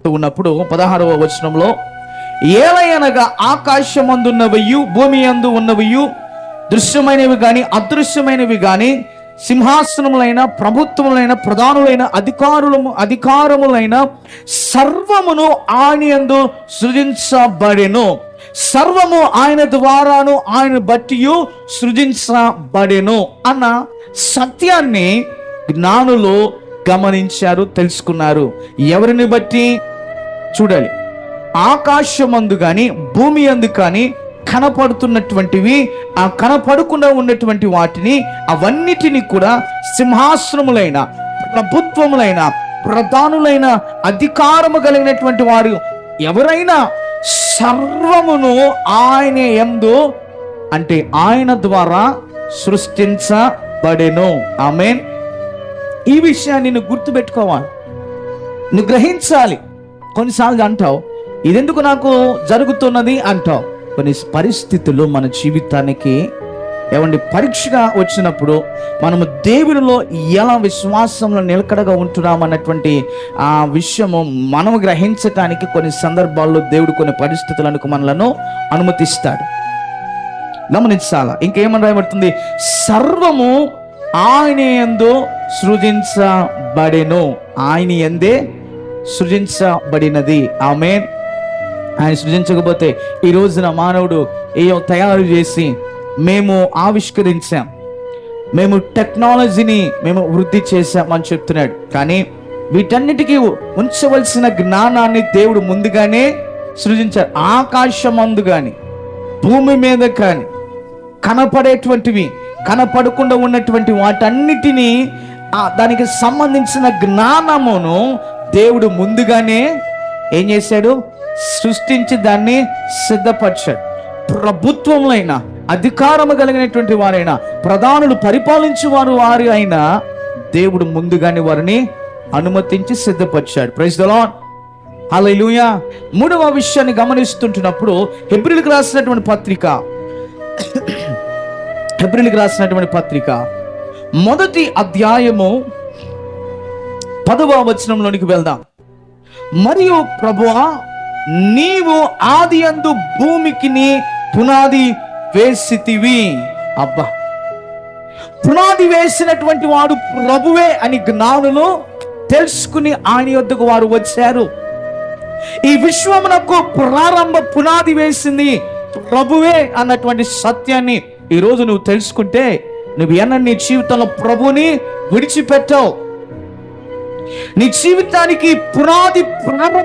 ఉన్నప్పుడు 16వ వచనంలో, ఏలయనగా ఆకాశమందున్నవయు భూమి యందు ఉన్నవయు దృశ్యమైనవి గాని అదృశ్యమైనవి గాని సింహాసనములైన ప్రభుత్వములైన ప్రధానులైన అధికారములైన సర్వమును ఆయన యందు సృజించబడెను. సర్వము ఆయన ద్వారాను ఆయన బట్టి సృజించబడెను అన్న సత్యాన్ని జ్ఞానులు గమనించారు, తెలుసుకున్నారు. ఎవరిని బట్టి? చూడాలి. ఆకాశమందు కానీ భూమి యందు కానీ కనపడుతున్నటువంటివి, ఆ కనపడకుండా ఉన్నటువంటి వాటిని అవన్నిటినీ కూడా సింహాసనములైన ప్రభుత్వములైన ప్రధానులైన అధికారము కలిగినటువంటి వారు ఎవరైనా సర్వమును ఆయన యందు, అంటే ఆయన ద్వారా సృష్టించబడెను. ఆమేన్. ఈ విషయాన్ని నువ్వు గుర్తుపెట్టుకోవాలి, నువ్వు గ్రహించాలి. కొన్నిసార్లు అంటావు, ఇదెందుకు నాకు జరుగుతున్నది అంటావు. కొన్ని పరిస్థితులు మన జీవితానికి పరీక్షగా వచ్చినప్పుడు మనము దేవునిలో ఎలా విశ్వాసంలో నిలకడగా ఉంటున్నామన్నటువంటి ఆ విషయము మనము గ్రహించటానికి కొన్ని సందర్భాల్లో దేవుడు కొన్ని పరిస్థితులకు మనలను అనుమతిస్తాడు. గమనించాలా. ఇంకేమని రాయబడుతుంది? సర్వము ఆయన యందు సృజించబడెను. ఆయన యందే సృజించబడినది. ఆమేన్. ఆయన సృజించకపోతే ఈ రోజున మానవుడు ఏయో తయారు చేసి మేము ఆవిష్కరించాం, మేము టెక్నాలజీని మేము వృద్ధి చేశామని చెప్తున్నాడు. కానీ వీటన్నిటికీ ఉంచవలసిన జ్ఞానాన్ని దేవుడు ముందుగానే సృజించారు. ఆకాశమందు కానీ భూమి మీద కానీ కనపడేటువంటివి కనపడకుండా ఉన్నటువంటి వాటన్నిటినీ దానికి సంబంధించిన జ్ఞానమును దేవుడు ముందుగానే ఏం చేశాడు? సృష్టించి దాన్ని సిద్ధపరిచాడు. ప్రభుత్వములైన అధికారము కలిగినటువంటి వారైనా ప్రధానులు పరిపాలించేవారు వారు అయినా దేవుడు ముందుగానే వారిని అనుమతించి సిద్ధపరిచాడు. Praise the Lord. హల్లెలూయా. మూడవ విషయాన్ని గమనిస్తుంటున్నప్పుడు హెబ్రీయులకు రాసినటువంటి పత్రిక మొదటి అధ్యాయము 10వ వచనంలోనికి వెళ్దాం. మరియు ప్రభువా, నీవు ఆదియందు భూమికి పునాది వేసితివి. అబ్బా, పునాది వేసినటువంటి వాడు ప్రభువే అని జ్ఞానులు తెలుసుకుని ఆయన యొద్దకు వారు వచ్చారు. ఈ విశ్వమునకు ప్రారంభ పునాది వేసింది ప్రభువే అన్నటువంటి సత్యాన్ని ఈరోజు నువ్వు తెలుసుకుంటే నువ్వు నీ జీవితంలో ప్రభుని విడిచిపెట్టావు. నీ జీవితానికి పునాది ప్రారంభ